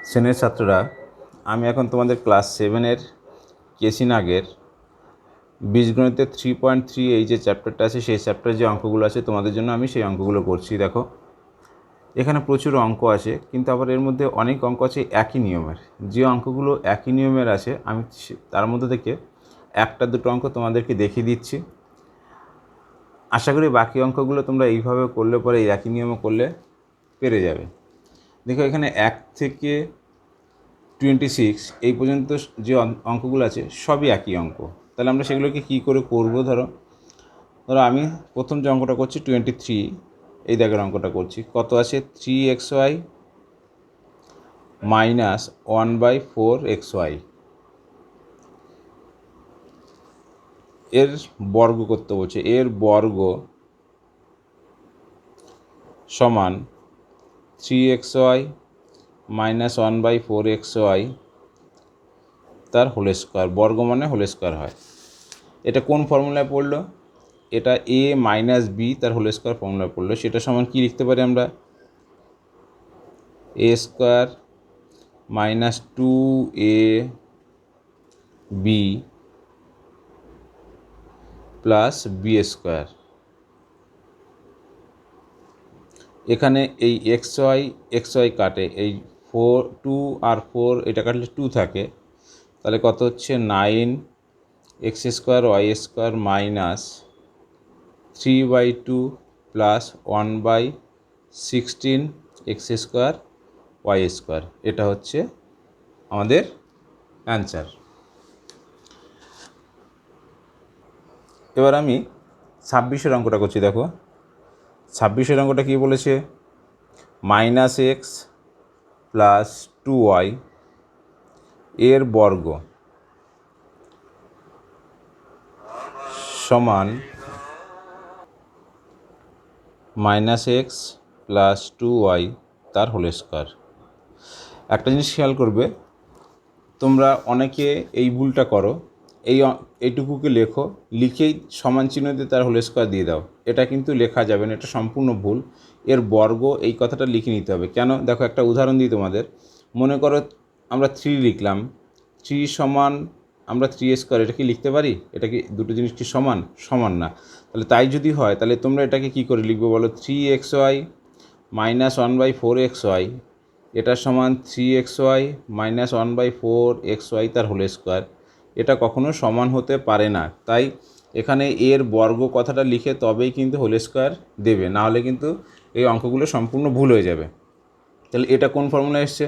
শ্রেণীর ছাত্ররা, আমি এখন তোমাদের ক্লাস 7-এর কেসি নাগের বীজগণিতের 3.3 এই যে চ্যাপ্টারটা আছে সেই চ্যাপ্টারের যে অঙ্কগুলো আছে তোমাদের জন্য আমি সেই অঙ্কগুলো করছি। দেখো, এখানে প্রচুর অঙ্ক আছে, কিন্তু আবার এর মধ্যে অনেক অঙ্ক আছে একই নিয়মের। যে অঙ্কগুলো একই নিয়মের আছে আমি তার মধ্যে থেকে একটা দুটো অঙ্ক তোমাদেরকে দেখিয়ে দিচ্ছি। আশা করি বাকি অঙ্কগুলো তোমরা এইভাবে করলে পরে এই একই নিয়মে করলে পেরে যাবে। দেখো, এখানে 1 থেকে 26 এই পর্যন্ত যে অঙ্কগুলো আছে সবই একই অঙ্ক। তাহলে আমরা সেগুলোকে কী করে করবো? ধরো আমি প্রথম যে অঙ্কটা করছি 23, এই দাগের অঙ্কটা করছি। কত আছে? 3xy মাইনাস 1/4xy এর বর্গ করতে বলছে। এর বর্গ সমান 3xy মাইনাস 1/4xy তার হোল স্কোয়ার। বর্গ মানে হোল স্কোয়ার হয়। এটা কোন ফর্মুলায় পড়লো? এটা a মাইনাস বি তার হোল স্কোয়ার ফর্মুলায় পড়লো। সেটা সমান কি লিখতে পারি আমরা? a square minus 2ab plus B square. এখানে এই এক্স ওয়াই কাটে, এই 2 আর 4 এটা কাটলে 2 থাকে। তাহলে কত হচ্ছে? 9x square Y square minus 3/2 plus 1/16x square Y square. এটা হচ্ছে আমাদের অ্যান্সার। এবার আমি 26-এর অঙ্কটা করছি। দেখো, 26-এর অঙ্কটা কী বলেছে? -x প্লাস 2y এর বর্গ সমান -x প্লাস 2y তার হোল স্কোয়ার। একটা জিনিস খেয়াল করবে, তোমরা অনেকে এই ভুলটা করো, এইটুকুকে লেখো, লিখেই সমান চিহ্ন দিয়ে তার হোল স্কোয়ার দিয়ে দাও। এটা কিন্তু লেখা যাবে না, এটা সম্পূর্ণ ভুল। এর বর্গ এই কথাটা লিখে নিতে হবে। কেন? দেখো, একটা উদাহরণ দিই তোমাদের। মনে করো আমরা 3 লিখলাম, 3 সমান আমরা 3 স্কোয়ার, এটা কি লিখতে পারি? এটা কি দুটো জিনিস কি সমান? সমান না। তাহলে তাই যদি হয়, তাহলে তোমরা এটাকে কী করে লিখবে বলো? 3xy মাইনাস 1/4xy এটা সমান 3xy মাইনাস 1/4xy তার হোল স্কোয়ার। এটা কখনো সমান হতে পারে না। তাই এখানে এর বর্গ কথাটা লিখে তবেই কিন্তু হোল স্কোয়ার দেবে, না হলে কিন্তু এই অঙ্কগুলো সম্পূর্ণ ভুল হয়ে যাবে। তাহলে এটা কোন ফর্মুলা এসছে?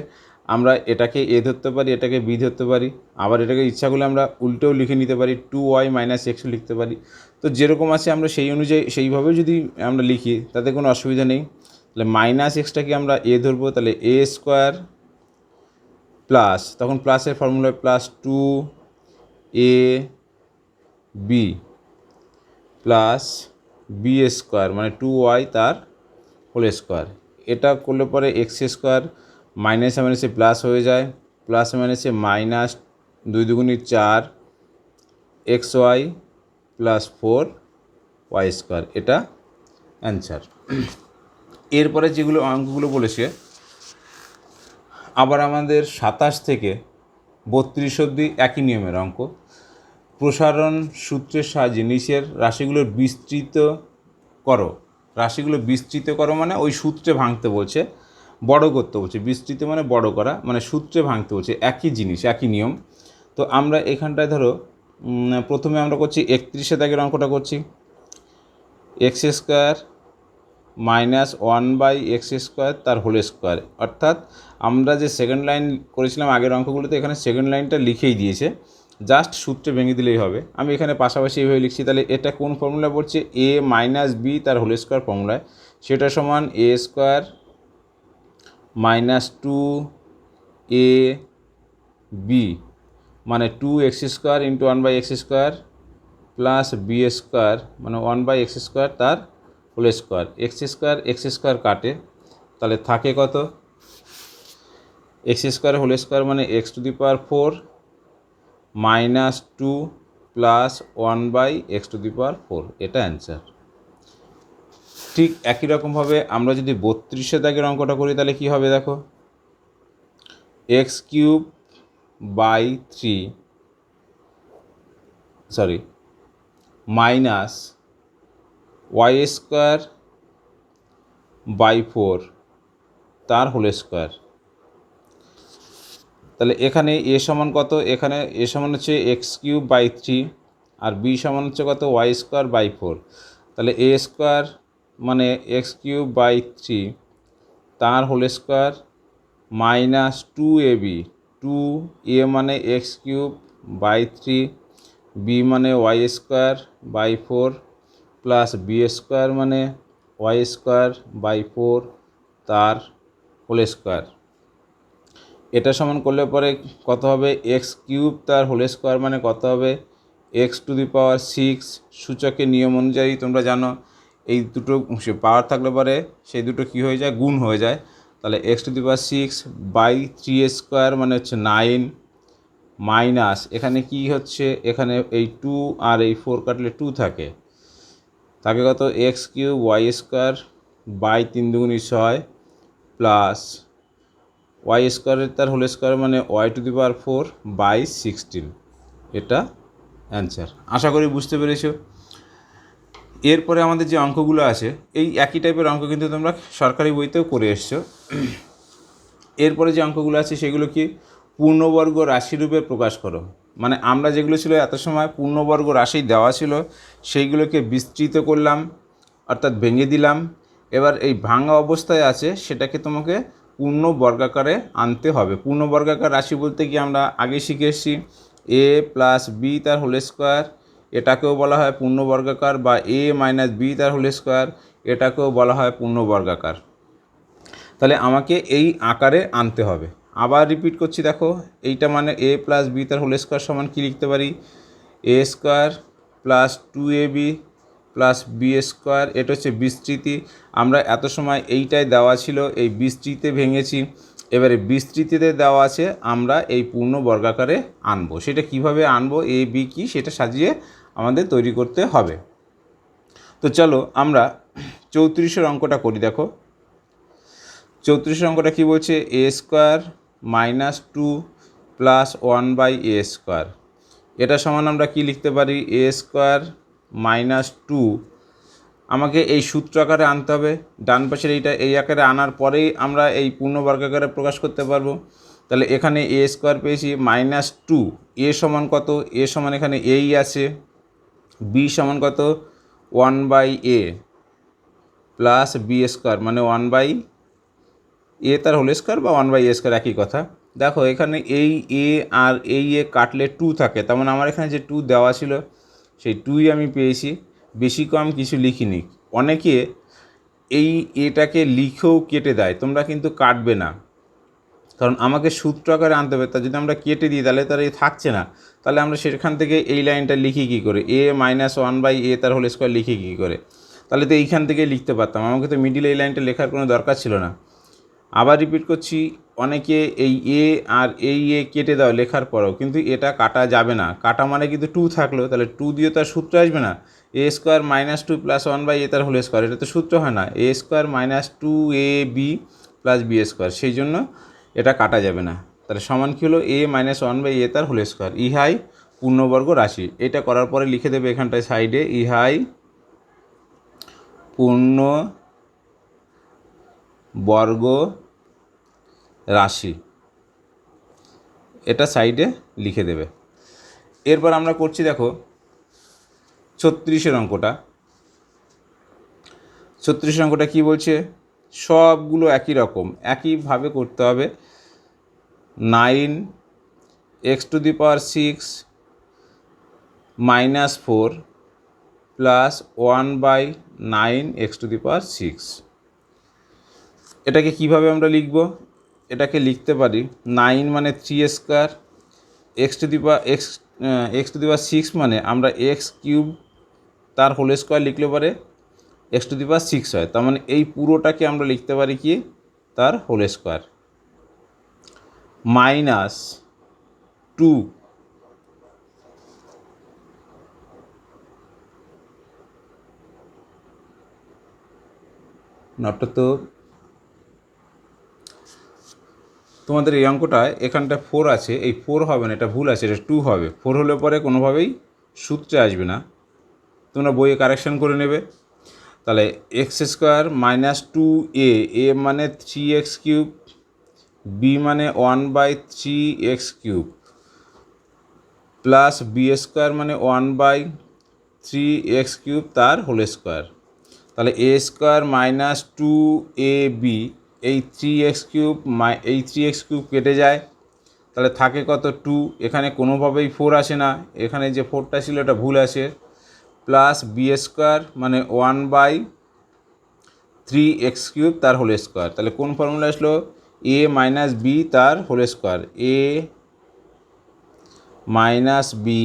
আমরা এটাকে এ ধরতে পারি, এটাকে বি ধরতে পারি, আবার এটাকে ইচ্ছা করলে আমরা উল্টেও লিখে নিতে পারি, 2y মাইনাস x লিখতে পারি। তো যেরকম আছে আমরা সেই অনুযায়ী সেইভাবে যদি আমরা লিখি তাতে কোনো অসুবিধা নেই। তাহলে মাইনাস এক্সটাকে আমরা এ ধরবো, তাহলে এ স্কোয়ার প্লাস, তখন প্লাসের formula plus 2ab plus B square মানে 2y তার হোল স্কোয়ার। এটা করলে পরে এক্স স্কোয়ার মাইনাসে মাইনাসে প্লাস হয়ে যায়, প্লাস মাইনাসে মাইনাস 2 দুগুণে 4 xy প্লাস 4y স্কোয়ার। এটা অ্যান্সার। এরপরে যেগুলো অঙ্কগুলো বলেছে, আবার আমাদের 27 থেকে 32 অবধি একই নিয়মের অঙ্ক। প্রসারণ সূত্রের সাহায্যে নিচের রাশিগুলো বিস্তৃত করো। রাশিগুলো বিস্তৃত করো মানে ওই সূত্রে ভাঙতে বলছে, বড় করতে বলছে। বিস্তৃত মানে বড় করা, মানে সূত্রে ভাঙতে বলছে। একই জিনিস, একই নিয়ম। তো আমরা এখানটায় ধরো প্রথমে আমরা করছি 31 দাগের অঙ্কটা করছি। X square minus 1/x square তার হোল স্কোয়ার। অর্থাৎ আমরা যে সেকেন্ড লাইন করেছিলাম আগের অঙ্কগুলোতে, এখানে সেকেন্ড লাইনটা লিখেই দিয়েছে, জাস্ট সূত্রে ভেঙে দিলেই হবে। আমি এখানে পাশাপাশি এইভাবে লিখছি। তাহলে এটা কোন ফর্মুলা পড়ছে? a মাইনাস বি তার হোল স্কোয়ার ফর্মুলায়। সেটা সমান a স্কোয়ার মাইনাস 2ab মানে 2x square into 1/x square plus B square মানে 1/x স্কোয়ার তার হোল স্কোয়ার। এক্স স্কোয়ার কাটে, তাহলে থাকে কত? এক্স স্কোয়ার হোল স্কোয়ার মানে x⁴ মাইনাস 2 প্লাস 1/x⁴। এটা অ্যান্সার। ঠিক একই রকমভাবে আমরা যদি 32 দাগের অঙ্কটা করি তাহলে কী হবে? দেখো, x cube by 3 minus y square by 4 তার হোল স্কোয়ার। তাহলে এখানে এ সমান কত, এখানে এ সমান হচ্ছে এক্স কিউব বাই 3 আর বি সমান হচ্ছে কত ওয়াই স্কোয়ার বাই 4। তাহলে এ স্কোয়ার মানে এক্স কিউব বাই 3 তার whole square minus 2ab, 2a মানে এক্স কিউব বাই 3, বি মানে y square by 4 plus B square মানে ওয়াই স্কোয়ার বাই 4 তার হোল স্কোয়ার। এটা সমান করলে পরে কত হবে, এক্স কিউব তার হোল স্কোয়ার মানে কত হবে এক্স টু দি পাওয়ার 6। সূচকের নিয়ম অনুযায়ী তোমরা জানো এই দুটো পাওয়ার থাকলে পরে সেই দুটো কী হয়ে যায়, গুণ হয়ে যায়। তাহলে x to the power 6 by 3 square মানে হচ্ছে 9 মাইনাস এখানে কি হচ্ছে, এখানে এই 2 আর এই 4 কাটলে 2 থাকে, তাকে কত x cube y square by 3 দুগুণী 6 প্লাস ওয়াই স্কোয়ারের তার হোল স্কোয়ার মানে y to the power 4 by 16। এটা অ্যান্সার। আশা করি বুঝতে পেরেছো। এরপরে আমাদের যে অঙ্কগুলো আছে এই একই টাইপের অঙ্ক কিন্তু তোমরা সরকারি বইতেও করে এসছো। এরপরে যে অঙ্কগুলো আছে সেগুলো কি, পূর্ণবর্গ রাশিরূপে প্রকাশ করো। মানে আমরা যেগুলো ছিল এত সময় পূর্ণবর্গ রাশি দেওয়া ছিল সেইগুলোকে বিস্তৃত করলাম, অর্থাৎ ভেঙে দিলাম। এবার এই ভাঙা অবস্থায় আছে সেটাকে তোমাকে পূর্ণ বর্গাকারে আনতে হবে। পূর্ণ বর্গাকার রাশি বলতে কি আমরা আগে শিখে এসেছি এ প্লাস বি তার হোল স্কোয়ার, এটাকেও বলা হয় পূর্ণ বর্গাকার, বা এ মাইনাস বি তার হোল স্কোয়ার, এটাকেও বলা হয় পূর্ণ বর্গাকার। তাহলে আমাকে এই আকারে আনতে হবে। আবার রিপিট করছি, দেখো এইটা মানে এ প্লাস বি তার হোল স্কোয়ার সমান কী লিখতে পারি, A square plus 2ab plus B square. এটা হচ্ছে বিস্তৃতি। আমরা এত সময় এইটাই দেওয়া ছিল, এই বিস্তৃতিতে ভেঙেছি। এবারে বিস্তৃতিতে দেওয়া আছে, আমরা এই পূর্ণ বর্গাকারে আনবো। সেটা কিভাবে আনবো, এ বি কি সেটা সাজিয়ে আমাদের তৈরি করতে হবে। তো চলো আমরা 34-এর অঙ্কটা করি। দেখো 34-এর অঙ্কটা কী বলছে, A square minus 2 plus 1 by A square. এটা সমান আমরা কি লিখতে পারি, এ স্কোয়ার মাইনাস 2, আমাকে এই সূত্র আকারে আনতে হবে। ডান পাশের এইটা এই আকারে আনার পরেই আমরা এই পূর্ণবর্গ আকারে প্রকাশ করতে পারবো। তাহলে এখানে এ স্কোয়ার পেয়েছি মাইনাস 2, এ সমান কত, এ সমান এখানে এই আছে, বি সমান কত 1 by a plus B square মানে 1 বাই এ তার হোল স্কোয়ার বা 1 বাই এ স্কোয়ার একই কথা। দেখো এখানে এই এ আর এই এ কাটলে 2 থাকে, তেমন আমার এখানে যে 2 দেওয়া ছিল সেই 2ই আমি পেয়েছি, বেশি কম কিছু লিখিনি। অনেকে এই এটাকে লিখেও কেটে দেয়, তোমরা কিন্তু কাটবে না, কারণ আমাকে সূত্র আকারে আনতে হবে। তা যদি আমরা কেটে দিই তাহলে তার এই থাকছে না, তাহলে আমরা সেখান থেকে এই লাইনটা লিখি কী করে, এ মাইনাস 1 বাই এ তার হোল স্কোয়ার লিখি কী করে, তাহলে তো এইখান থেকে লিখতে পারতাম, আমাকে তো মিডিলে এই লাইনটা লেখার কোনো দরকার ছিল না। আবার রিপিট করছি, অনেকে এই এ আর এই এ কেটে দাও লেখার পরেও, কিন্তু এটা কাটা যাবে না। কাটা মানে কিন্তু 2 থাকলো, তাহলে 2 দিয়ে তার সূত্র আসবে না, A square minus 2 plus 1 by A তার হোল স্কোয়ার, এটা তো সূত্র হয় না, A square minus 2ab plus B square, সেই জন্য এটা কাটা যাবে না। তাহলে সমান কী হলো, এ মাইনাস 1 বাই এ তার হোল স্কোয়ার, ইহাই পূর্ণবর্গ রাশি। এটা করার পরে লিখে দেবে এখানটায় সাইডে, ইহাই পূর্ণ বর্গ রাশি, এটা সাইডে লিখে দেবে। এরপর আমরা করছি, দেখো 36-এর অঙ্কটা। 36-এর অঙ্কটা কী বলছে, সবগুলো একই রকম, একইভাবে করতে হবে। 9 X to the power 6 minus 4 plus 1 by 9 X to the power 6। এটাকে কিভাবে আমরা লিখব, এটাকে লিখতে পারি 9 মানে 3 square, X to the power X to the power 6 মানে আমরা এক্স কিউব তার হোল স্কোয়ার লিখলে পরে এক্স টু দি পাওয়ার 6 হয়, তার মানে এই পুরোটাকে আমরা লিখতে পারি কি তার হোল স্কোয়ার, মাইনাস 2 নটটা তো তোমাদের এই অঙ্কটায় এখানটা 4 আছে, এই 4 হবে না, এটা ভুল আছে, এটা 2 হবে। 4 হলে পরে কোনোভাবেই সূত্রে আসবে না, তোমরা বইয়ে কারেকশান করে নেবে। তাহলে এক্স স্কোয়ার মাইনাস 2a, এ মানে 3x কিউব, বি মানে 1/3x cube, plus B square মানে 1/3x কিউব তার হোল স্কোয়ার। তাহলে এ স্কোয়ার মাইনাস 2ab, এই 3x কিউব এই 3x কিউব কেটে যায়, তাহলে থাকে কত 2, এখানে কোনোভাবেই 4 আসে না, এখানে যে 4টা ছিল এটা ভুল আসে, প্লাস বি স্কোয়ার মানে 1/3x কিউব তার হোল স্কোয়ার। তাহলে কোন ফর্মুলা আসলো? এ মাইনাস বি তার হোল স্কোয়ার, এ মাইনাস বি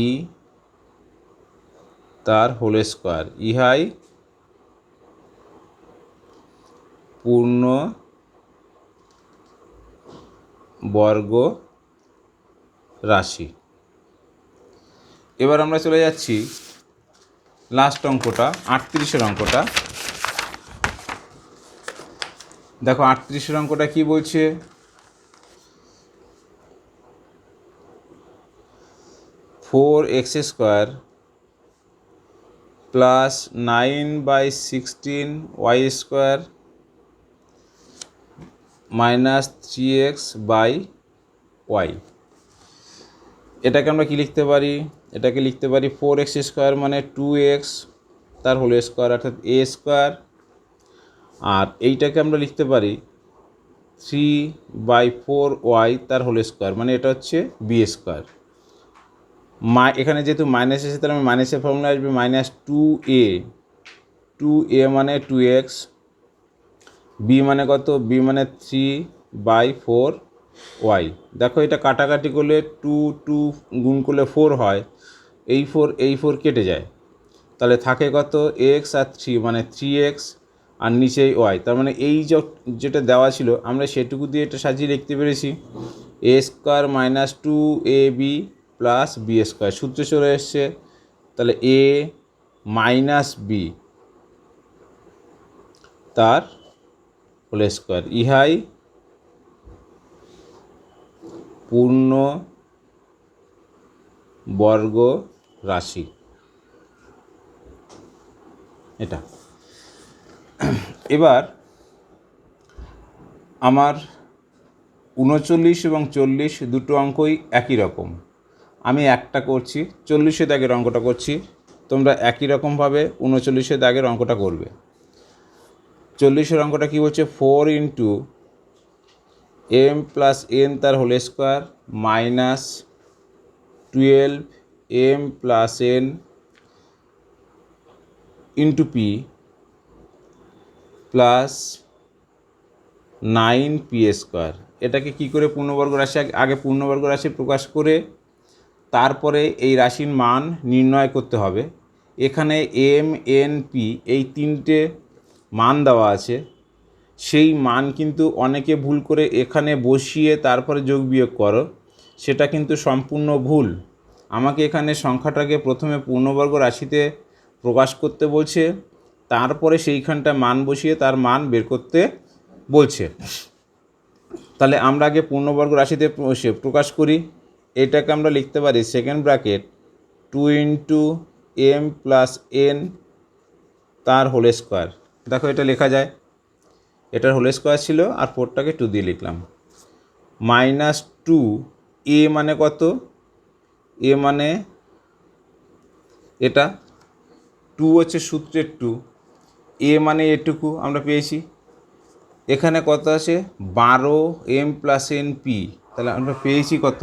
তার হোল স্কোয়ার, ইহাই পূর্ণ বর্গ রাশি। এবার আমরা চলে যাচ্ছি লাস্ট অঙ্কটা, 38-এর অঙ্কটা। দেখো 38-এর অঙ্কটা কি বলছে? 4x square plus 9/16y square minus 3x/y। এটাকে আমরা কি লিখতে পারি? এটাকে লিখতে পারি 4x স্কোয়ার মানে 2x তার হোল স্কোয়ার অর্থাৎ a স্কোয়ার, আর এইটাকে আমরা লিখতে পারি 3/4y তার হোল স্কোয়ার, মানে এটা হচ্ছে বি স্কোয়ার। এখানে যেহেতু মাইনাস এসে, তাহলে আমি মাইনাসের ফর্মুলা আসবে মাইনাস 2a মানে 2x, বি মানে কত? বি মানে 3/4y। দেখো এটা কাটাকাটি করলে 2 গুণ করলে 4 হয়, এই 4 কেটে যায়, তাহলে থাকে কত? x আর 3 মানে 3x, আর নিচে y, তার মানে এই যেটা দেওয়া ছিল আমরা সেটুকু দিয়ে এটা সাজিয়ে লিখতে পেরেছি, a square minus 2ab plus B square, সূত্রে চলে এসছে। তাহলে a মাইনাস বি তার হোল স্কোয়ার, ইহাই পূর্ণ বর্গ রাশি। এটা এবার আমার 39 এবং 40 দুটো অঙ্কই একই রকম, আমি একটা করছি 40-এর দাগের অঙ্কটা করছি, তোমরা একই রকমভাবে 39-এর দাগের অঙ্কটা করবে। 40-এর অঙ্কটা কী বলছে? 4 ইন্টু m প্লাস n তার whole square minus 12m plus n into p plus 9p square. এটাকে কি করে পূর্ণবর্গ রাশি? আগে পূর্ণবর্গ রাশি প্রকাশ করে তারপরে এই রাশির মান নির্ণয় করতে হবে। এখানে m n p এই তিনটে মান দেওয়া আছে, সেই মান কিন্তু অনেকে ভুল করে এখানে বসিয়ে তারপরে যোগ বিয়োগ করো, সেটা কিন্তু সম্পূর্ণ ভুল। আমাকে এখানে সংখ্যাটাকে প্রথমে পূর্ণবর্গ রাশিতে প্রকাশ করতে বলছে, তারপরে সেইখানটা মান বসিয়ে তার মান বের করতে বলছে। তাহলে আমরা আগে পূর্ণবর্গ রাশিতে প্রকাশ করি। এটাকে আমরা লিখতে পারি second bracket 2 into m plus n তার হোল স্কোয়ার। দেখো এটা লেখা যায়, এটার হোল স্কোয়ার ছিল আর 4টাকে 2 দিয়ে লিখলাম, মাইনাস 2 a মানে কত? a মানে এটা 2 হচ্ছে সূত্রের 2, a মানে এটুকু আমরা পেয়েছি। এখানে কত আছে? 12m প্লাস np, তাহলে আমরা পেয়েছি কত?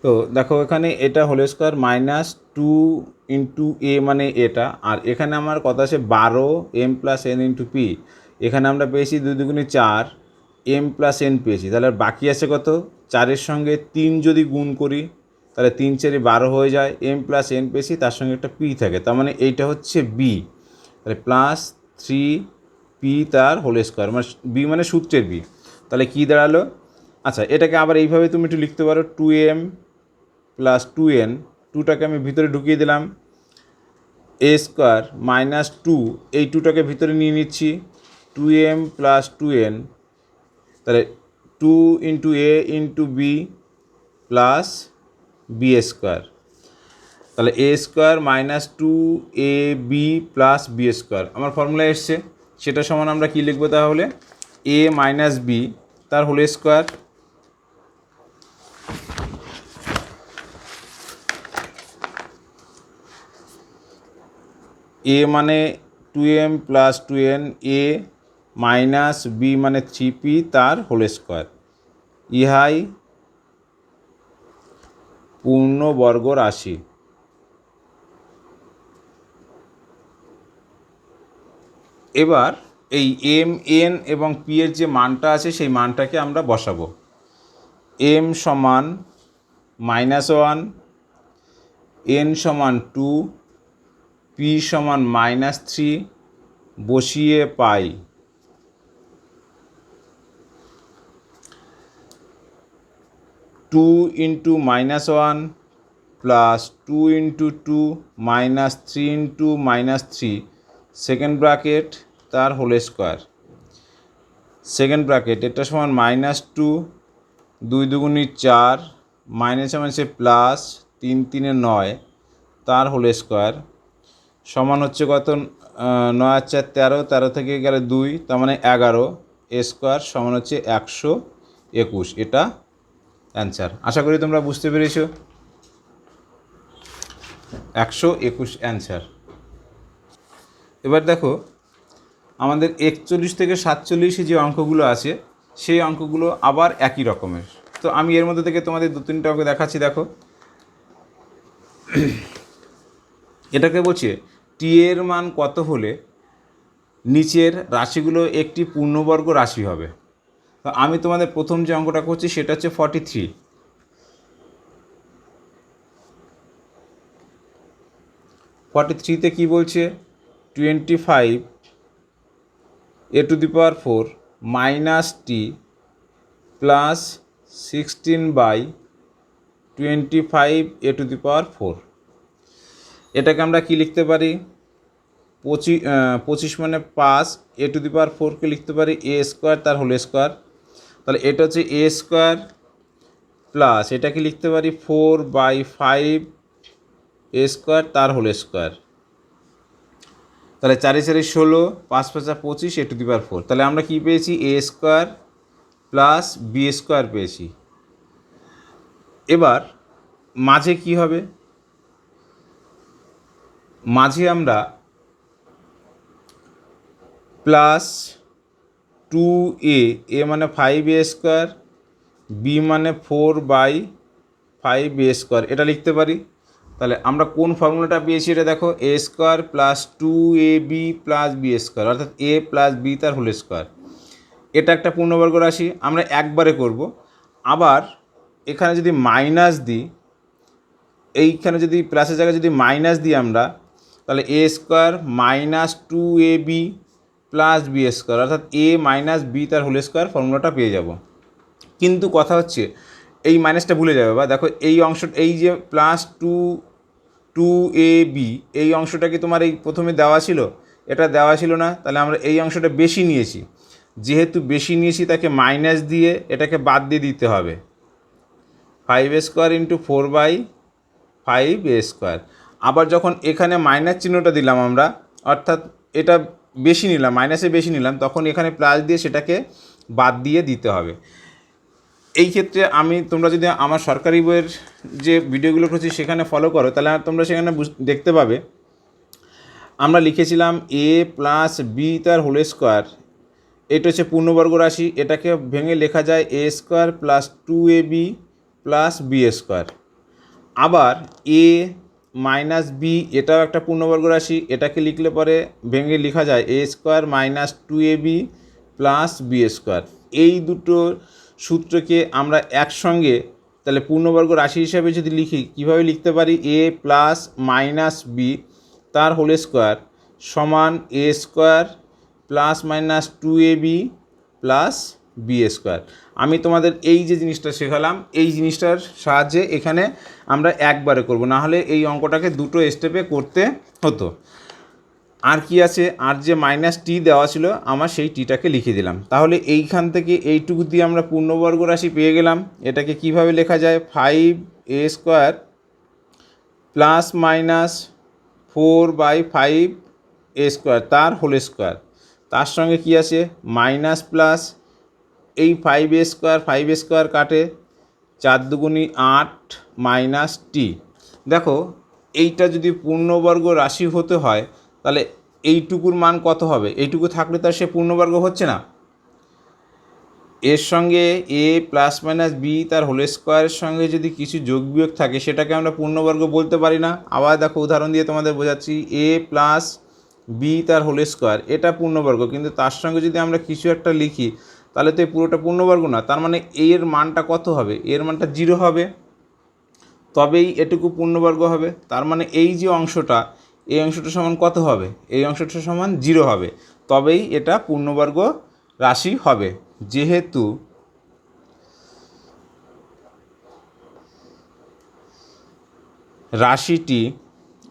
তো দেখো এখানে এটা whole square minus 2 into a মানে এটা, আর এখানে আমার কত আছে? 12m plus n into P. এখানে আমরা পেয়েছি 2 দুগুণে 4, m প্লাস n পেয়েছি, তাহলে বাকি আছে কত? 4-এর সঙ্গে 3 যদি গুণ করি তাহলে 3 4 12 হয়ে যায়, m প্লাস n পেয়েছি, তার সঙ্গে একটা p থাকে, তার মানে এইটা হচ্ছে b। তাহলে প্লাস 3p তার হোল স্কোয়ার, মানে b মানে সূত্রের b। তাহলে কী দাঁড়ালো? আচ্ছা, এটাকে আবার এইভাবে তুমি একটু লিখতে পারো, 2m প্লাস 2n, 2টাকে আমি ভিতরে ঢুকিয়ে দিলাম, a স্কোয়ার মাইনাস 2, এই 2টাকে ভিতরে নিয়ে নিচ্ছি, 2m প্লাস 2n তাহলে 2 into A into B plus B square, তাহলে এ square minus 2ab plus B square আমার ফর্মুলা এসছে। সেটা সমান আমরা কী লিখবো তাহলে, এ মাইনাস বি তার হোল স্কোয়ার, এ মানে 2m প্লাস 2n, এ মাইনাস বি মানে 3p তার হোল স্কোয়ার, ইহাই পূর্ণবর্গ রাশি। এবার এই এম এন এবং পি এর যে মানটা আছে সেই মানটাকে আমরা বসাবো। এম সমান -1, এন সমান 2, পি সমান -3 বসিয়ে পাই 2 into -1 plus 2 into 2 minus 3 into -3 second bracket তার হোল স্কোয়ার, সেকেন্ড ব্র্যাকেট এটা সমান -2, 2 দুগুণি 4, মাইনাস সে প্লাস 3 3 9 তার হোল স্কোয়ার সমান হচ্ছে কত, 9 আর 4 13, 13 থেকে গেলে 2 তার মানে 11, এ স্কোয়ার সমান হচ্ছে 121। এটা অ্যান্সার। আশা করি তোমরা বুঝতে পেরেছো, 121 অ্যান্সার। এবার দেখো আমাদের 41 থেকে 47 যে অঙ্কগুলো আছে সেই অঙ্কগুলো আবার একই রকমের। তো আমি এর মধ্যে থেকে তোমাদের 2-3টা অঙ্ক দেখাচ্ছি। দেখো এটাকে বলছে টি এর মান কত হলে নিচের রাশিগুলো একটি পূর্ণবর্গ রাশি হবে। তো আমি তোমাদের প্রথম যে অঙ্কটা করছি সেটা হচ্ছে 43। 43তে কী বলছে, 25 a to the power 4 minus T plus 16/25 a to the power 4। এটাকে আমরা কি লিখতে পারি, 25 মানে 5, a টু দি পাওয়ার 4কে লিখতে পারি a স্কোয়ার তার হোল স্কোয়ার। তাহলে এটা হচ্ছে a স্কোয়ার প্লাস এটাকে লিখতে পারি 4/5 a স্কোয়ার তার হোল স্কোয়ার। তাহলে 4 4 16, 5 5 25 a টু দি পাওয়ার 4। তাহলে আমরা কি পেয়েছি, a square plus B square পেয়েছি। এবার মাঝে কি হবে, মাঝে আমরা প্লাস 2a, এ মানে 5a স্কোয়ার, বি মানে 4/5 a স্কোয়ার এটা লিখতে পারি। তাহলে আমরা কোন ফর্মুলাটা পেয়েছি এটা দেখো, A square plus 2ab plus B square, অর্থাৎ এ প্লাস বি তার হোল স্কোয়ার। এটা একটা পূর্ণবর্গ রাশি, আমরা একবারে করব। আবার এখানে যদি মাইনাস দিই, এইখানে যদি প্লাসের জায়গায় যদি মাইনাস দিই আমরা, তাহলে এ square minus 2ab plus B square, অর্থাৎ এ মাইনাস বি তার হোল স্কোয়ার ফর্মুলাটা পেয়ে যাব। কিন্তু কথা হচ্ছে এই মাইনাসটা ভুলে যাবে, বা দেখো এই অংশ, এই যে প্লাস 2ab এই অংশটা কি তোমার এই প্রথমে দেওয়া ছিল, এটা দেওয়া ছিল না। তাহলে আমরা এই অংশটা বেশি নিয়েছি, যেহেতু বেশি নিয়েছি তাকে মাইনাস দিয়ে এটাকে বাদ দিয়ে দিতে হবে, 5a square into 4/5 a square. আবার যখন এখানে মাইনাস চিহ্নটা দিলাম আমরা, অর্থাৎ এটা বেশি নিলাম, মাইনাসে বেশি নিলাম, তখন এখানে প্লাস দিয়ে সেটাকে বাদ দিয়ে দিতে হবে। এই ক্ষেত্রে তোমরা যদি আমার সরকারি বইয়ের যে ভিডিওগুলো করছি সেখানে ফলো করো, তাহলে তোমরা সেখানে দেখতে পাবে আমরা লিখেছিলাম এ প্লাস বি তার হোল স্কোয়ার, এটা হচ্ছে পূর্ণবর্গ রাশি, এটাকে ভেঙে লেখা যায় A square plus 2ab plus B square. আবার এ মাইনাস বি এটাও একটা পূর্ণবর্গ রাশি, এটাকে লিখলে পরে ভেঙে লেখা যায় A square minus 2ab plus B square. এই দুটো সূত্রকে আমরা একসঙ্গে তাহলে পূর্ণবর্গ রাশি হিসাবে যদি লিখি, কীভাবে লিখতে পারি, এ প্লাস মাইনাস বি তার হোল স্কোয়ার সমান A square plus minus 2ab plus B square. আমি তোমাদের এই যে জিনিসটা শেখালাম এই জিনিসটার সাহায্যে এখানে আমরা একবারে করব, না হলে এই অঙ্কটাকে দুটো স্টেপে করতে হতো। আর কি আছে, আর যে মাইনাস টি দেওয়া ছিল আমার সেই টিটাকে লিখে দিলাম। তাহলে এইখান থেকে এইটুকু দিয়ে আমরা পূর্ণবর্গ রাশি পেয়ে গেলাম। এটাকে কিভাবে লেখা যায়, 5a² প্লাস মাইনাস 4/5a² তার হোল স্কোয়ার। তার সঙ্গে কি আছে, মাইনাস প্লাস এই 5a² কাটে, 4 দুগুণি 8 মাইনাস টি। দেখো এইটা যদি পূর্ণবর্গ রাশি হতে হয় তাহলে এইটুকুর মান কত হবে, এইটুকু থাকলে তো সে পূর্ণবর্গ হচ্ছে না। এর সঙ্গে এ প্লাস মাইনাস বি তার হোল স্কোয়ারের সঙ্গে যদি কিছু যোগ বিয়োগ থাকে সেটাকে আমরা পূর্ণবর্গ বলতে পারি না। আবার দেখো উদাহরণ দিয়ে তোমাদের বোঝাচ্ছি, এ প্লাস বি তার হোল স্কোয়ার এটা পূর্ণবর্গ, কিন্তু তার সঙ্গে যদি আমরা কিছু একটা লিখি তাহলে তো এই পুরোটা পূর্ণবর্গ না। তার মানে এর মানটা কত হবে, এর মানটা 0 হবে, তবেই এটুকু পূর্ণবর্গ হবে। তার মানে এই যে অংশটা, এই অংশটা সমান কত হবে, এই অংশটা সমান 0 হবে, তবেই এটা পূর্ণবর্গ রাশি হবে। যেহেতু রাশিটি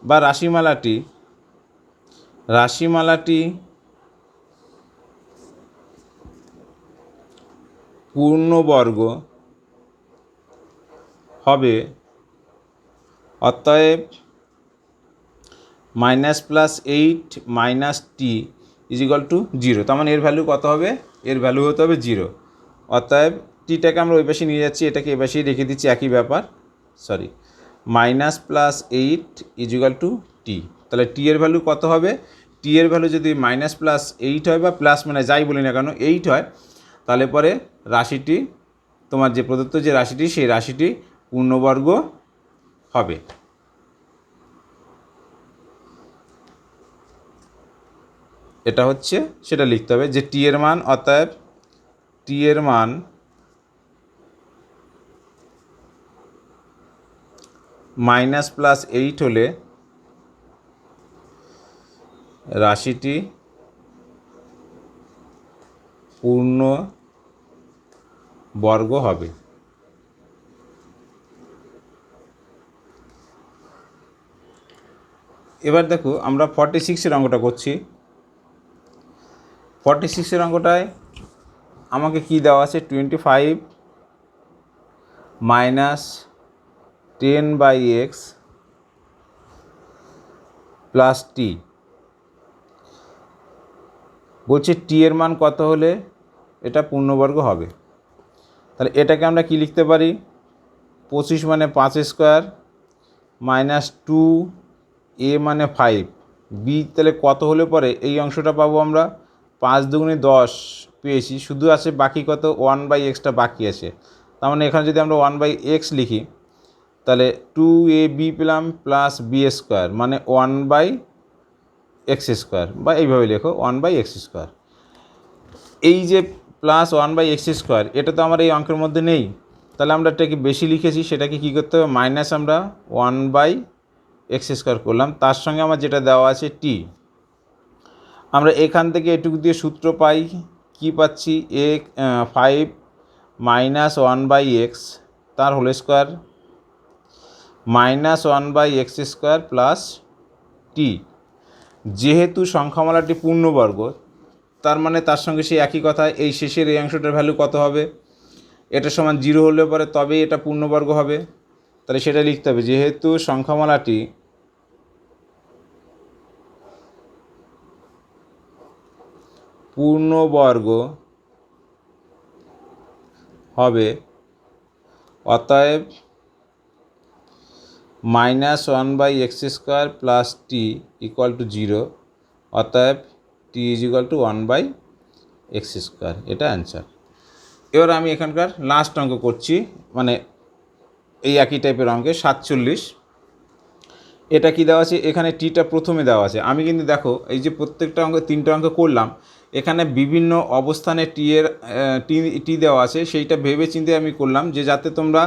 বা রাশিমালাটি পূর্ণবর্গ হবে, অতএব -+8 মাইনাস টি ইজিক্যাল টু 0। তার মানে এর ভ্যালু কত হবে, এর ভ্যালু হতে হবে 0। অতএব টিটাকে আমরা ওই পাশে নিয়ে যাচ্ছি, এটাকে এ পাশেই রেখে দিচ্ছি, একই ব্যাপার, সরি, -+8 ইজিক্যাল টু টি। তাহলে টি এর ভ্যালু কত হবে, টি এর ভ্যালু যদি -+8 হয় বা প্লাস মানে যাই বলি না কেন 8 হয়, তাহলে পরে রাশিটি, তোমার যে প্রদত্ত যে রাশিটি সেই রাশিটি পূর্ণবর্গ হবে। এটা হচ্ছে সেটা লিখতে হবে যে টি এর মান, অতএব টি এর মান -+8 হলে রাশিটি পূর্ণবর্গ হবে। এবার দেখো আমরা 46-এর অঙ্কটা করছি। 46-এর অঙ্কটায় আমাকে কি দেওয়া আছে, 25 - 10/x প্লাস টি। বলছে টি এর মান কত হলে এটা পূর্ণবর্গ হবে। তাহলে এটাকে আমরা কি লিখতে পারি, 25 মানে 5² মাইনাস 2, এ মানে 5, বি তাহলে কত হলে পরে এই অংশটা পাবো আমরা, 5 দুগুণে 10 পেয়েছি, শুধু আছে বাকি কত, 1/xটা বাকি আছে। তার মানে এখানে যদি আমরা 1/x লিখি তাহলে 2ab পেলাম প্লাস b² মানে 1/x², বা এইভাবে লেখো 1/x²। এই যে প্লাস 1/x² এটা তো আমার এই অঙ্কের মধ্যে নেই, তাহলে আমরা এটাকে বেশি লিখেছি, সেটাকে কী করতে হবে, মাইনাস আমরা 1/x² করলাম, তার সঙ্গে আমার যেটা দেওয়া আছে টি। আমরা এখান থেকে এটুকু দিয়ে সূত্র পাই, কি পাচ্ছি, 5 - 1/x তার whole square -1/x² plus T. যেহেতু সংখ্যামালাটি পূর্ণবর্গ, তার মানে তার সঙ্গে সেই একই কথা, এই শেষের এই অংশটার ভ্যালু কত হবে, এটা সমান 0 হলে পরে তবেই এটা পূর্ণবর্গ হবে। তাহলে সেটা লিখতে হবে, যেহেতু সংখ্যামালাটি পূর্ণবর্গ হবে, অতএব -1/x² plus t equal to 0, অতএব টি ইকুয়াল টু 1/x²। এটা অ্যান্সার। এবার আমি এখানকার লাস্ট অঙ্ক করছি, মানে এই একই টাইপের অঙ্কে 47। এটা কি দেওয়া আছে, এখানে টিটা প্রথমে দেওয়া আছে। আমি কিন্তু দেখো এই যে প্রত্যেকটা অঙ্ক 3টে অঙ্ক করলাম, এখানে বিভিন্ন অবস্থানে টি দেওয়া আছে, সেইটা ভেবে চিন্তে আমি করলাম যে যাতে তোমরা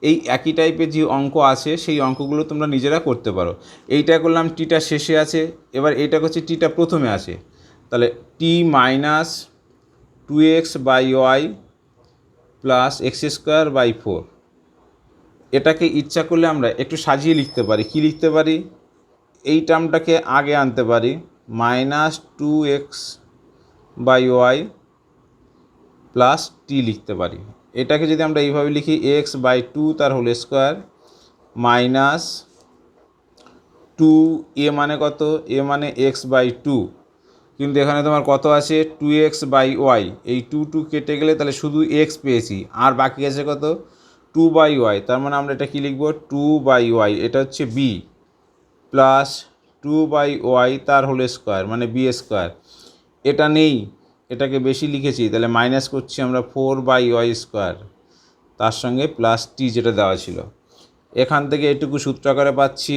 এই একই টাইপের যে অঙ্ক আছে সেই অঙ্কগুলো তোমরা নিজেরা করতে পারো। এইটা করলাম টিটা শেষে আছে, এবার এইটা করছি টিটা প্রথমে আছে। তাহলে t-2x/y প্লাস x²/4, এটাকে ইচ্ছা করলে আমরা একটু সাজিয়ে লিখতে পারি। কি লিখতে পারি, এই টার্মটাকে আগে আনতে পারি, minus 2x by Y plus T লিখতে পারি। এটাকে যদি আমরা এইভাবে লিখি এক্স বাই 2 তার হোল স্কোয়ার মাইনাস 2 এ মানে কত, এ মানে এক্স বাই 2, কিন্তু এখানে তোমার কত আছে 2x বাই ওয়াই, এই 2 কেটে গেলে তাহলে শুধু x পেয়েছি, আর বাকি আছে কত 2 বাই ওয়াই, তার মানে আমরা এটা কি লিখব 2 বাই ওয়াই, এটা হচ্ছে b প্লাস 2 বাই ওয়াই তার হোল স্কোয়ার মানে বি স্কোয়ার। এটা নেই, এটাকে বেশি লিখেছি, তাহলে মাইনাস করছি আমরা 4 বাই ওয়াই স্কোয়ার, তার সঙ্গে প্লাস টি যেটা দেওয়া ছিল। এখান থেকে এটুকু সূত্র আকারে পাচ্ছি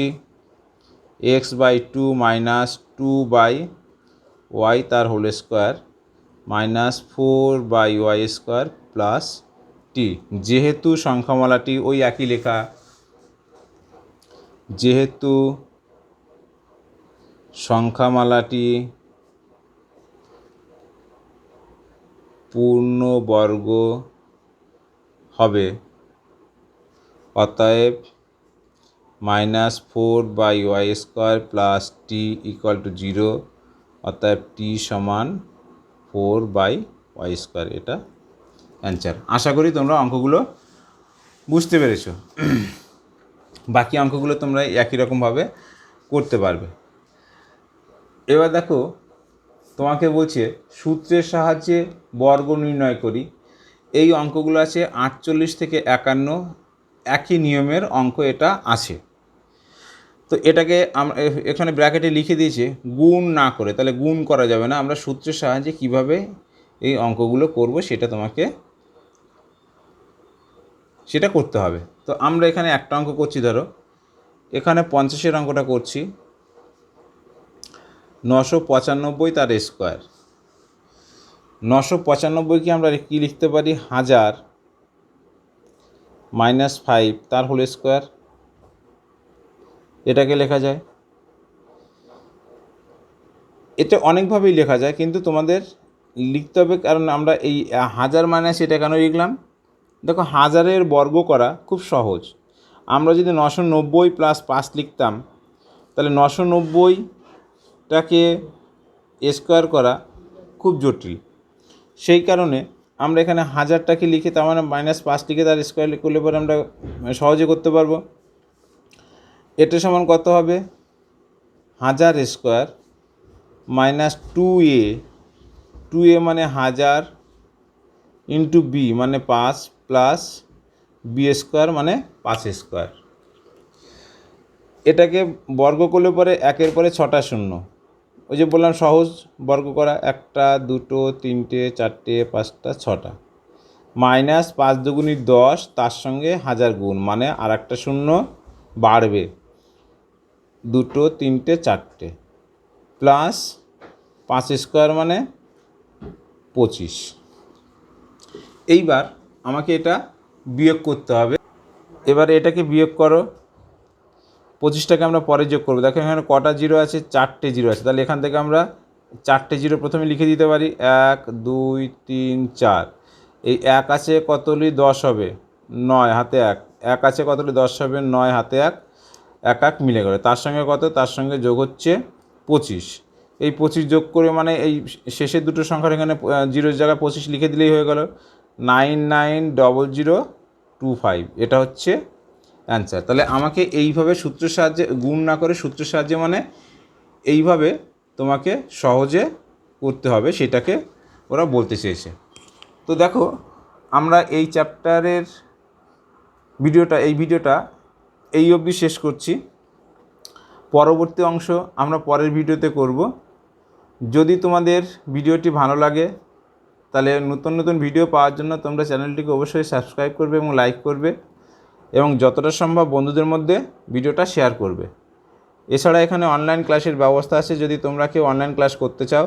x by 2 minus 2 by Y তার whole square minus 4 by Y square plus T. যেহেতু সংখ্যামালাটি ওই একই লেখা, যেহেতু সংখ্যামালাটি পূর্ণবর্গ হবে, অতএব minus 4 by Y square plus t equal to 0, অতএব টি সমান 4 বাই ওয়াই স্কোয়ার। এটা অ্যান্সার। আশা করি তোমরা অঙ্কগুলো বুঝতে পেরেছো। বাকি অঙ্কগুলো তোমরা একই রকমভাবে করতে পারবে। এবার দেখো, তোমাকে বলছে সূত্রের সাহায্যে বর্গ নির্ণয় করি। এই অঙ্কগুলো আছে 48 থেকে 51, একই নিয়মের অঙ্ক এটা আছে। তো এটাকে আমরা এখানে ব্র্যাকেটে লিখে দিয়েছে গুণ না করে, তাহলে গুণ করা যাবে না, আমরা সূত্রের সাহায্যে কিভাবে এই অঙ্কগুলো করব সেটা করতে হবে। তো আমরা এখানে একটা অঙ্ক করছি, ধরো এখানে 50-এর অঙ্কটা করছি, 995 তার স্কোয়ার। 995 কি আমরা কি লিখতে পারি 1000 মাইনাস 5 তার হোল স্কোয়ার, এটাকে লেখা যায়। এটা অনেকভাবেই লেখা যায়, কিন্তু তোমাদের লিখতে হবে, কারণ আমরা এই 1000 মাইনাস এটা কেন লিখলাম, দেখো 1000-এর বর্গ করা খুব সহজ। আমরা যদি 990 প্লাস 5 লিখতাম, তাহলে 990টাকে স্কোয়ার করা খুব জটিল। সেই কারণে আমরা এখানে 1000টাকে লিখে তার মানে মাইনাস 5 লিখে তার স্কোয়ার করলে পরে আমরা সহজে করতে পারবো। এটা সমান কত হবে 1000 স্কোয়ার মাইনাস 2a, 2a মানে 1000 ইন্টু বি মানে 5 প্লাস বি স্কোয়ার মানে 5 স্কোয়ার। এটাকে বর্গ করলে পরে একের পরে 6টা শূন্য, ওই যে বললাম সহজ বর্গ করা, 1টা 2টো 3টে 4টে 5টা 6টা, মাইনাস 5 দুগুণী 10 তার সঙ্গে 1000 গুণ মানে আর একটা শূন্য বাড়বে, 2টো 3টে 4টে প্লাস 5 স্কোয়ার মানে 25। এইবার আমাকে এটা বিয়োগ করতে হবে। এবার এটাকে বিয়োগ করো, 25টাকে আমরা পরে যোগ করবো। দেখো এখানে কটা জিরো আছে, 4টে জিরো আছে, তাহলে এখান থেকে আমরা 4টে জিরো প্রথমে লিখে দিতে পারি, 1 2 3 4। এই 1 আছে কতলি 10 হবে 9 হাতে 1, 1 আছে কতলি 10 হবে 9 হাতে 1, 1 1 মিলে গেল, তার সঙ্গে কত, তার সঙ্গে যোগ হচ্ছে 25। এই 25 যোগ করে মানে এই শেষের দুটো সংখ্যার এখানে জিরোর জায়গায় 25 লিখে দিলেই হয়ে গেল, 990025। এটা হচ্ছে অ্যান্সার। তাহলে আমাকে এইভাবে সূত্রের সাহায্যে, গুণ না করে সূত্রের সাহায্যে মানে এইভাবে তোমাকে সহজে করতে হবে, সেটাকে ওরা বলতে চেয়েছে। তো দেখো আমরা এই চ্যাপ্টারের ভিডিওটা এই অবধি শেষ করছি। পরবর্তী অংশ আমরা পরের ভিডিওতে করব। যদি তোমাদের ভিডিওটি ভালো লাগে তাহলে নতুন নতুন ভিডিও পাওয়ার জন্য তোমরা চ্যানেলটিকে অবশ্যই সাবস্ক্রাইব করবে এবং লাইক করবে, এবং যতটা সম্ভব বন্ধুদের মধ্যে ভিডিওটা শেয়ার করবে। এছাড়া এখানে অনলাইন ক্লাসের ব্যবস্থা আছে, যদি তোমরা কেউ অনলাইন ক্লাস করতে চাও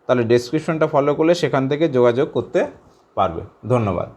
তাহলে ডেসক্রিপশনটা ফলো করলে সেখান থেকে যোগাযোগ করতে পারবে। ধন্যবাদ।